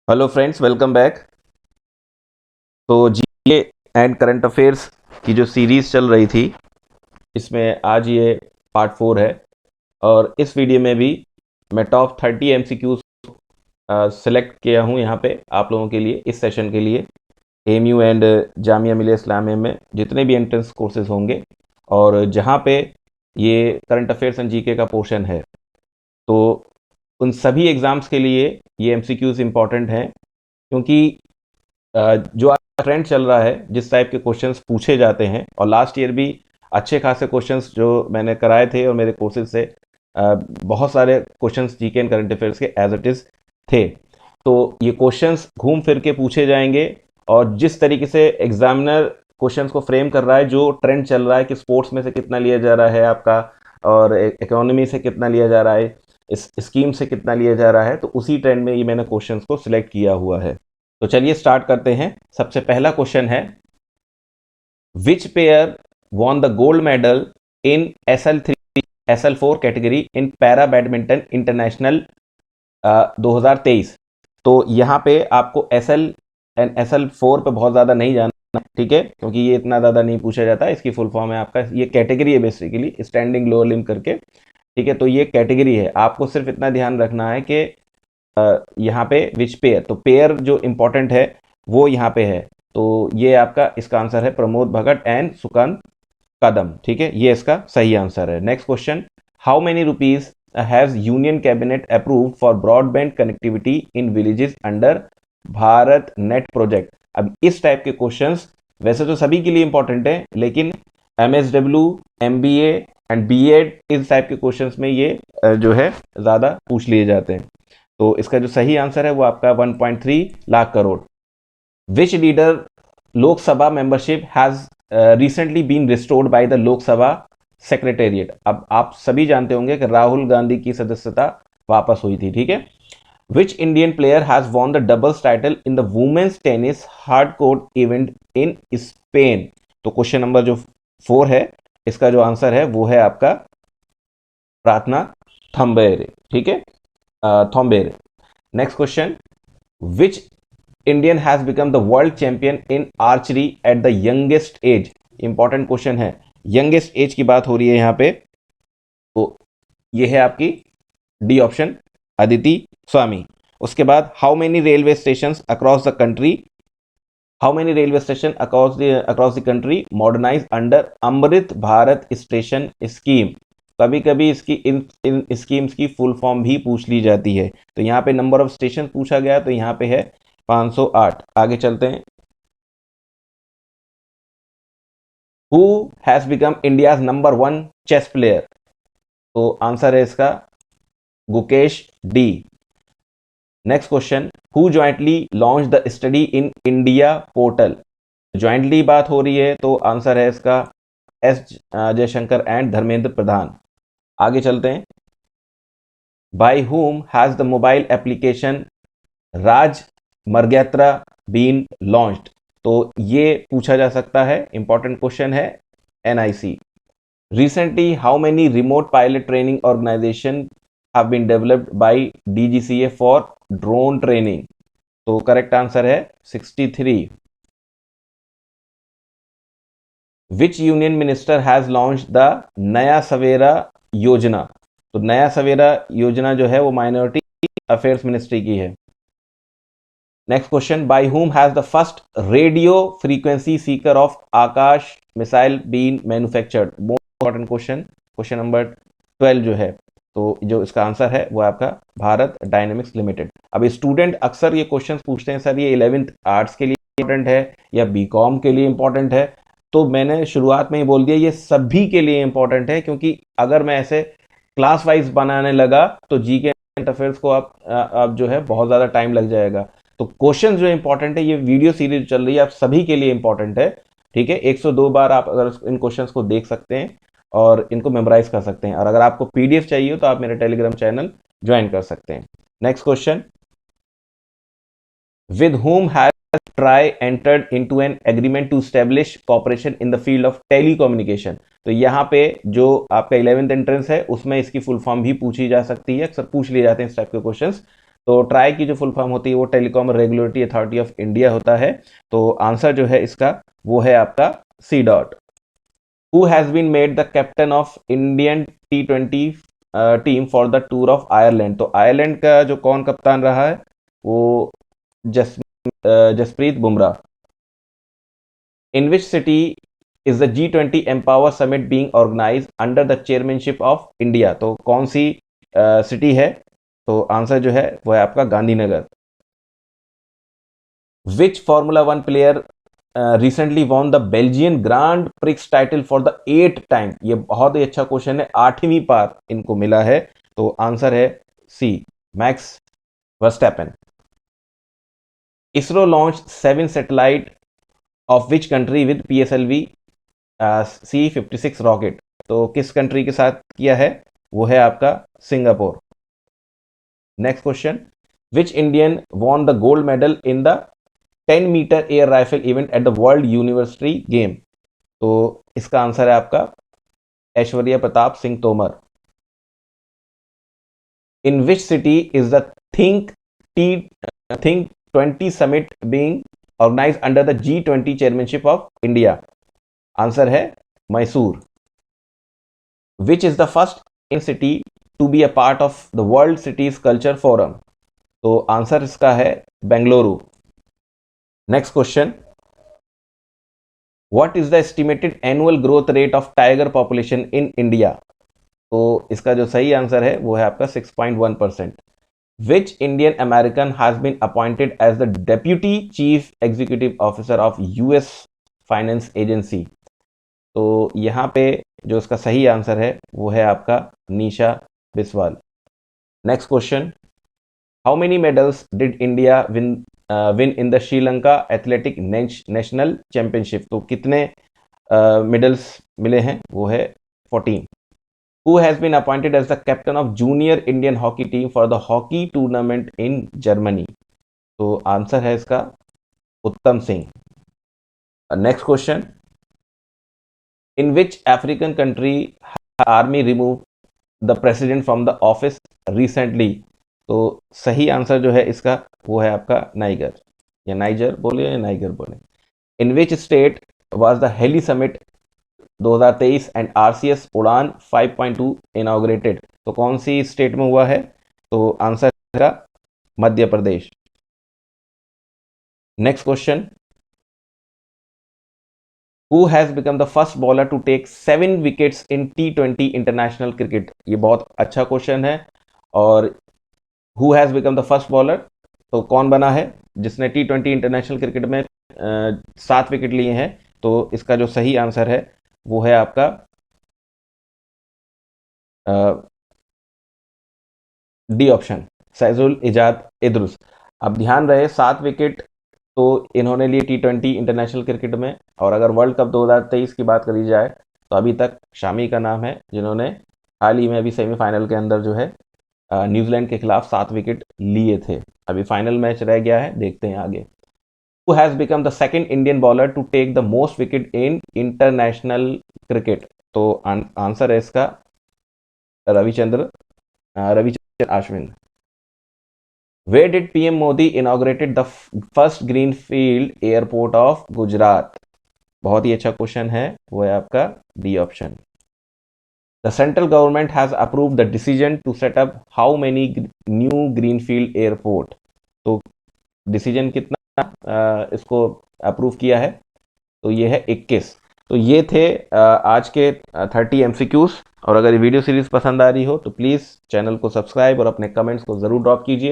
Hello friends, welcome back. तो GK and current affairs की जो सीरीज़ चल रही थी, इसमें आज ये पार्ट 4 है। और इस वीडियो में भी मैं टॉप 30 एमसीक्यूज सेलेक्ट किया हूँ यहाँ पे आप लोगों के लिए, इस सेशन के लिए। एएमयू एंड जामिया मिलिया इस्लामिया में जितने भी एंट्रेंस कोर्सेज होंगे और जहाँ पे ये करंट अफेयर्स एंड जीके का पोर्शन है, तो उन सभी एग्ज़ाम्स के लिए ये एमसीक्यूज इम्पॉर्टेंट हैं, क्योंकि जो आज ट्रेंड चल रहा है, जिस टाइप के क्वेश्चंस पूछे जाते हैं, और लास्ट ईयर भी अच्छे खासे क्वेश्चंस जो मैंने कराए थे और मेरे कोर्सेज से बहुत सारे questions GK and current affairs के एज इट इज़ थे। तो ये क्वेश्चंस घूम फिर के पूछे जाएंगे, और जिस तरीके से एग्जामिनर क्वेश्चंस को फ्रेम कर रहा है, जो ट्रेंड चल रहा है कि स्पोर्ट्स में से कितना लिया जा रहा है आपका, और इकोनॉमी से कितना लिया जा रहा है, इस स्कीम से कितना लिया जा रहा है, तो उसी ट्रेंड में ये मैंने क्वेश्चंस को सिलेक्ट किया हुआ है। तो चलिए स्टार्ट करते हैं। सबसे पहला क्वेश्चन है, which pair von the gold medal in SL3 SL4 category in para badminton international 2023। तो यहाँ पे आपको SL एंड SL4 पे बहुत ज़्यादा नहीं जाना, ठीक है, क्योंकि ये इतना ज़्यादा नहीं पूछा जाता। इसकी फुल फॉर्म है आपका, ये कैटेगरी है बेसिकली, स्टैंडिंग लोअर लिम्ब करके, ठीक है। तो ये कैटेगरी है, आपको सिर्फ इतना ध्यान रखना है कि यहाँ पे विच पेयर, तो पेयर जो इंपॉर्टेंट है वो यहाँ पे है। तो ये आपका इसका आंसर है प्रमोद भगत एंड सुकांत कदम, ठीक है, ये इसका सही आंसर है। Next question, how many rupees has union cabinet approved for broadband connectivity in villages under Bharat net project. अब इस टाइप के क्वेश्चंस वैसे तो सभी के लिए इंपॉर्टेंट है, लेकिन MSW, MBA एंड BEd इस टाइप के क्वेश्चंस में ये जो है ज़्यादा पूछ लिए जाते हैं। तो इसका जो सही आंसर है वो आपका 1.3 lakh crore. Which leader Lok Sabha membership has recently been restored by the Lok Sabha secretariat. अब आप सभी जानते होंगे कि राहुल गांधी की सदस्यता वापस हुई थी, ठीक है। Which Indian player has won the doubles title in the women's tennis hard court event in Spain. तो क्वेश्चन नंबर जो 4 है, इसका जो आंसर है वो है आपका प्रार्थना थम्बेरे, ठीक है, Thombare. Next question, which Indian has become the world champion in archery at the youngest age. Important question है, यंगेस्ट एज की बात हो रही है यहाँ पे, तो ये है आपकी डी ऑप्शन, अदिति स्वामी। उसके बाद, how many railway station across the country, how many railway station across the country modernise under Amrit Bharat station scheme. कभी कभी इसकी इन स्कीम्स की फुल फॉर्म भी पूछ ली जाती है। तो यहाँ पे नंबर ऑफ स्टेशन पूछा गया, तो यहाँ पे है 508। आगे चलते हैं, who has become India's number 1 chess player. तो आंसर है इसका Gukesh D. Next question, who jointly launch the study in India portal. Jointly बात हो रही है, तो आंसर है इसका एस जयशंकर एंड धर्मेंद्र प्रधान। आगे चलते हैं, by whom has the mobile application Rajmargyatra been launched. तो ये पूछा जा सकता है, इंपॉर्टेंट क्वेश्चन है, NIC। Recently how many remote pilot training organisation have been developed by DGCA for drone training. तो करेक्ट आंसर है 63। Which union minister has launch the Naya Savera योजना। तो नया सवेरा योजना जो है वो माइनॉरिटी अफेयर्स मिनिस्ट्री की है। Next question, by whom has the first radio frequency seeker of Akash missile been manufactured. Most important question, question number 12 जो है, तो जो इसका आंसर है वो आपका भारत डायनेमिक्स लिमिटेड। अब स्टूडेंट अक्सर ये क्वेश्चंस पूछते हैं, सर ये 11th आर्ट्स के लिए इंपॉर्टेंट है या BCom के लिए इंपॉर्टेंट है। तो मैंने शुरुआत में ही बोल दिया, ये सभी के लिए इंपॉर्टेंट है, क्योंकि अगर मैं ऐसे क्लास वाइज बनाने लगा तो जीके करंट अफेयर्स को आप जो है बहुत ज़्यादा टाइम लग जाएगा। तो क्वेश्चन जो इंपॉर्टेंट है, ये वीडियो सीरीज चल रही है, आप सभी के लिए इंपॉर्टेंट है, ठीक है। 102 बार आप अगर इन क्वेश्चंस को देख सकते हैं और इनको मेमोराइज कर सकते हैं। और अगर आपको PDF चाहिए तो आप मेरे टेलीग्राम चैनल ज्वाइन कर सकते हैं। Next question, with whom has TRAI entered into an agreement to establish cooperation in the field of telecommunication. तो यहाँ पे जो आपका 11th एंट्रेंस है, उसमें इसकी फुल फॉर्म भी पूछी जा सकती है, अक्सर पूछ लिए जाते हैं इस टाइप के क्वेश्चंस। तो ट्राई की जो फुल फॉर्म होती है वो telecom regulatory authority of India होता है। तो आंसर जो है इसका वो है आपका C dot. Who has been made the captain of Indian T20 team for the tour of Ireland? तो आयरलैंड का जो कौन कप्तान रहा है वो Jasprit Bumrah. In which city is the G20 empower summit being organized under the chairmanship of India? तो कौन सी सिटी है? तो आंसर जो है वो है आपका Gandhinagar. Which formula one player recently won the Belgian grand prix title for the 8th time? ये बहुत ही अच्छा क्वेश्चन है, 8वीं बार इनको मिला है। तो आंसर है C, Max Verstappen. ISRO launch 7 satellite of which country with PSLV C56 rocket? तो किस कंट्री के साथ किया है? वो है आपका Singapore. Next question, which Indian won the gold medal in the 10-meter air rifle event at the world university game? तो इसका आंसर है आपका Aishwarya Pratap Singh Tomar. In which city is the think 20 summit being organized under the G20 chairmanship of India? Answer है Mysore. Which is the first in city to be a part of the world cities culture forum? तो answer इसका है Bengaluru. Next question, what is the estimated annual growth rate of tiger population in India? तो इसका जो सही answer है वो है आपका 6.1%। Which Indian American has been appointed as the deputy chief executive officer of US finance agency? तो यहाँ पे जो इसका सही आंसर है वो है आपका Nisha Biswal. Next question, how many medals did India win in the Sri Lanka athletic national championship? तो कितने मेडल्स मिले हैं? वो है 14। Who has been appointed as the captain of junior Indian hockey team for the hockey tournament in Germany? तो answer है इसका Uttam Singh. Next question, in which African country army remove the president from the office recently? तो सही answer जो है इसका वो है आपका नाइगर, या नाइजर बोले या नाइगर बोले। In which state was the heli summit 2023 and RCS Udan 5.2 inaugurated? तो कौन सी स्टेट में हुआ है? तो आंसर है Madhya Pradesh. Next question, who has become the first bowler to take 7 wickets in T20 international cricket? ये बहुत अच्छा क्वेश्चन है। और who has become the first bowler, तो कौन बना है जिसने T20 इंटरनेशनल क्रिकेट में 7 विकेट लिए हैं? तो इसका जो सही आंसर है वो है आपका डी ऑप्शन, सैजुल इजाद इद्रुस। अब ध्यान रहे 7 विकेट तो इन्होंने लिए T20 इंटरनेशनल क्रिकेट में। और अगर वर्ल्ड कप 2023 की बात करी जाए तो अभी तक शामी का नाम है जिन्होंने हाल ही में अभी सेमीफाइनल के अंदर जो है न्यूजीलैंड के खिलाफ 7 विकेट लिए थे। अभी फाइनल मैच रह गया है, देखते हैं आगे। Who has become the second Indian bowler to take the most wicket in international cricket? तो आंसर है इसका Ravichander Ashwin. Where did PM Modi inaugurated the first greenfield airport of Gujarat? बहुत ही अच्छा क्वेश्चन है, वो है आपका D option. The central government has approved the decision to set up how many new greenfield airport? तो डिसीजन कितना इसको अप्रूव किया है? तो ये है 21। तो ये थे आज के 30 MCQs। और अगर ये वीडियो सीरीज पसंद आ रही हो तो प्लीज़ चैनल को सब्सक्राइब और अपने कमेंट्स को ज़रूर ड्रॉप कीजिए।